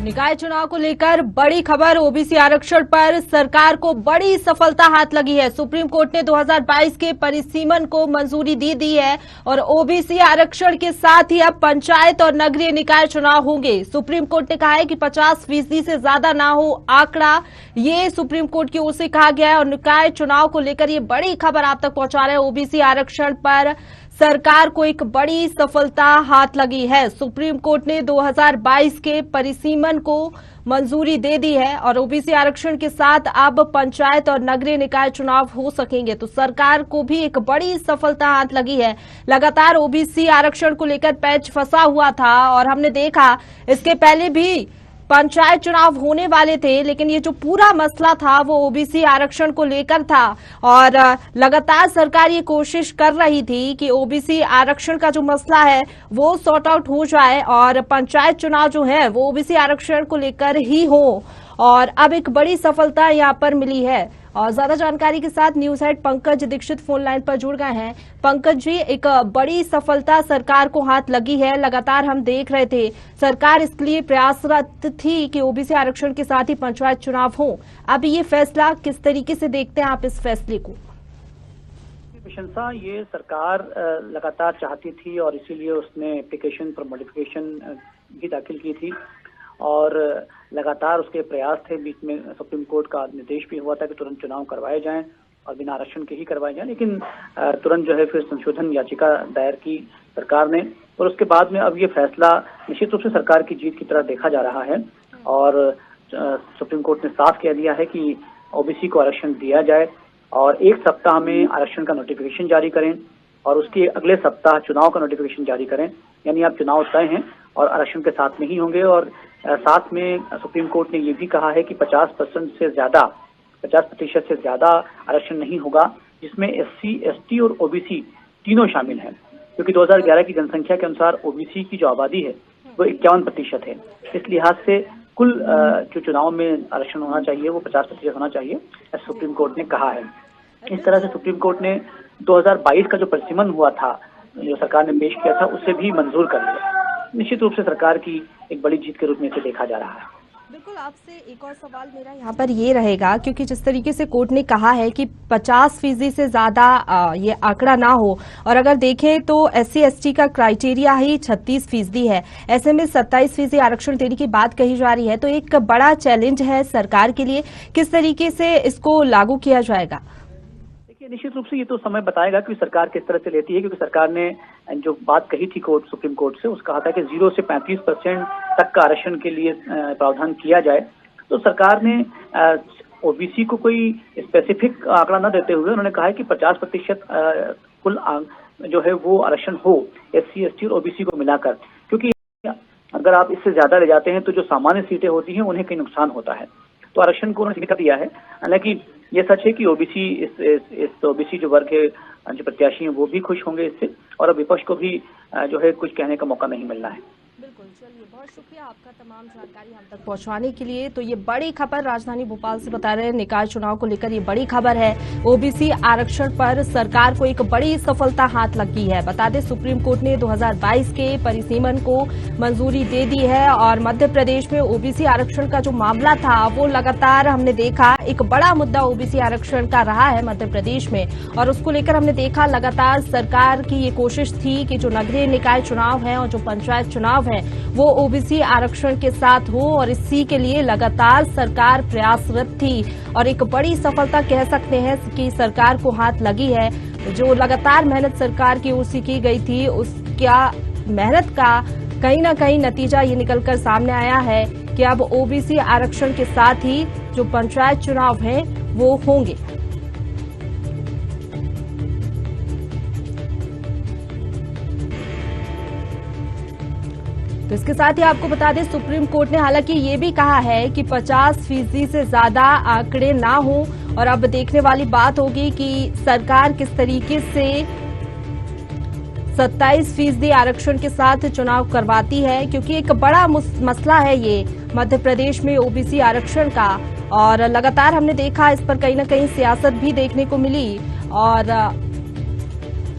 निकाय चुनाव को लेकर बड़ी खबर। ओबीसी आरक्षण पर सरकार को बड़ी सफलता हाथ लगी है। सुप्रीम कोर्ट ने 2022 के परिसीमन को मंजूरी दी है और ओबीसी आरक्षण के साथ ही अब पंचायत और नगरीय निकाय चुनाव होंगे। सुप्रीम कोर्ट ने कहा है कि 50% से ज्यादा ना हो आंकड़ा, ये सुप्रीम कोर्ट की ओर से कहा गया है। और निकाय चुनाव को लेकर ये बड़ी खबर आप तक पहुंचा रहे हैं। ओबीसी आरक्षण पर सरकार को एक बड़ी सफलता हाथ लगी है। सुप्रीम कोर्ट ने 2022 के परिसीमन को मंजूरी दे दी है और ओबीसी आरक्षण के साथ अब पंचायत और नगरीय निकाय चुनाव हो सकेंगे। तो सरकार को भी एक बड़ी सफलता हाथ लगी है। लगातार ओबीसी आरक्षण को लेकर पैच फंसा हुआ था और हमने देखा इसके पहले भी पंचायत चुनाव होने वाले थे, लेकिन ये जो पूरा मसला था वो ओबीसी आरक्षण को लेकर था और लगातार सरकार ये कोशिश कर रही थी कि ओबीसी आरक्षण का जो मसला है वो सॉर्ट आउट हो जाए और पंचायत चुनाव जो है वो ओबीसी आरक्षण को लेकर ही हो। और अब एक बड़ी सफलता यहाँ पर मिली है। और ज्यादा जानकारी के साथ news head Pankaj Dikshit phone line पर जुड़ गए हैं। पंकज जी, एक बड़ी सफलता सरकार को हाथ लगी है। लगातार हम देख रहे थे सरकार इसके लिए प्रयासरत थी कि ओबीसी आरक्षण के साथ ही पंचायत चुनाव हो। अब ये फैसला किस तरीके से देखते हैं आप इस फैसले को? प्रशंसा ये सरकार लगातार चाहती थी और इसीलिए उसने एप्लीकेशन पर मॉडिफिकेशन भी दाखिल की थी और लगातार उसके प्रयास थे। बीच में सुप्रीम कोर्ट का निर्देश भी हुआ था कि तुरंत चुनाव करवाए जाएं और बिना आरक्षण के ही करवाए जाएं, लेकिन तुरंत जो है फिर संशोधन याचिका दायर की सरकार ने और उसके बाद में अब ये फैसला निश्चित रूप से सरकार की जीत की तरह देखा जा रहा है। और सुप्रीम कोर्ट ने साफ कह दिया है कि ओबीसी को आरक्षण दिया जाए और एक सप्ताह में आरक्षण का नोटिफिकेशन जारी करें और उसके अगले सप्ताह चुनाव का नोटिफिकेशन जारी करें। यानी अब चुनाव तय हैं और आरक्षण के साथ में ही होंगे। और साथ में सुप्रीम कोर्ट ने ये भी कहा है कि 50% से ज्यादा 50% से ज्यादा आरक्षण नहीं होगा, जिसमें एससी, एसटी और ओबीसी तीनों शामिल हैं, क्योंकि 2011 की जनसंख्या के अनुसार ओबीसी की जो आबादी है वो 51% है। इस लिहाज से कुल जो चुनाव में आरक्षण होना चाहिए वो 50% होना चाहिए, ऐसा सुप्रीम कोर्ट ने कहा है। इस तरह से सुप्रीम कोर्ट ने 2022 का जो परिसीमन हुआ था, जो सरकार ने पेश किया था, उसे भी मंजूर कर लिया। निश्चित रूप से सरकार की एक बड़ी जीत के रूप में इसे देखा जा रहा है। बिल्कुल, आपसे एक और सवाल मेरा यहाँ पर ये रहेगा, क्योंकि जिस तरीके से कोर्ट ने कहा है कि 50% से ज्यादा ये आंकड़ा ना हो और अगर देखें तो एससी एसटी का क्राइटेरिया ही 36% है, ऐसे में 27% आरक्षण देने की बात कही जा रही है। तो एक बड़ा चैलेंज है सरकार के लिए, किस तरीके से इसको लागू किया जाएगा? निश्चित रूप से ये तो समय बताएगा कि सरकार किस तरह से लेती है, क्योंकि सरकार ने जो बात कही थी सुप्रीम कोर्ट से, उसका कहा था कि 0 से 35% तक का आरक्षण के लिए प्रावधान किया जाए। तो सरकार ने ओबीसी को कोई स्पेसिफिक आंकड़ा न देते हुए उन्होंने कहा है कि 50% कुल जो है वो आरक्षण हो एससी, एसटी और ओबीसी को मिलाकर, क्योंकि अगर आप इससे ज्यादा ले जाते हैं तो जो सामान्य सीटें होती हैं उन्हें कई नुकसान होता है। तो आरक्षण को उन्होंने सीमित कर दिया है। हालांकि ये सच है कि ओबीसी इस ओबीसी जो वर्ग है, जो प्रत्याशी हैं, वो भी खुश होंगे इससे और अब विपक्ष को भी जो है कुछ कहने का मौका नहीं मिलना है। बिल्कुल, चलिए बहुत शुक्रिया आपका तमाम जानकारी हम तक पहुंचाने के लिए। तो ये बड़ी खबर राजधानी भोपाल से बता रहे हैं, निकाय चुनाव को लेकर ये बड़ी खबर है। ओबीसी आरक्षण पर सरकार को एक बड़ी सफलता हाथ लगी है। बता दें, सुप्रीम कोर्ट ने 2022 के परिसीमन को मंजूरी दे दी है और मध्य प्रदेश में ओबीसी आरक्षण का जो मामला था वो लगातार हमने देखा एक बड़ा मुद्दा ओबीसी आरक्षण का रहा है मध्य प्रदेश में, और उसको लेकर हमने देखा लगातार सरकार की ये कोशिश थी कि जो नगरीय निकाय चुनाव है और जो पंचायत चुनाव है वो ओबीसी आरक्षण के साथ हो, और इसी के लिए लगातार सरकार प्रयासरत थी और एक बड़ी सफलता कह सकते हैं कि सरकार को हाथ लगी है। जो लगातार मेहनत सरकार की ओर से की गई थी, उसका मेहनत का कहीं ना कहीं नतीजा ये निकलकर सामने आया है कि अब ओबीसी आरक्षण के साथ ही जो पंचायत चुनाव है वो होंगे। तो इसके साथ ही आपको बता दें, सुप्रीम कोर्ट ने हालांकि ये भी कहा है कि 50% से ज्यादा आंकड़े ना हो और अब देखने वाली बात होगी कि सरकार किस तरीके से 27% आरक्षण के साथ चुनाव करवाती है, क्योंकि एक बड़ा मसला है ये मध्य प्रदेश में ओबीसी आरक्षण का। और लगातार हमने देखा इस पर कहीं ना कहीं सियासत भी देखने को मिली और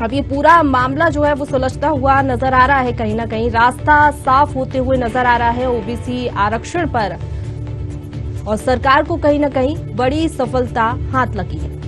अब ये पूरा मामला जो है वो सुलझता हुआ नजर आ रहा है, कहीं ना कहीं रास्ता साफ होते हुए नजर आ रहा है ओबीसी आरक्षण पर, और सरकार को कहीं ना कहीं बड़ी सफलता हाथ लगी है।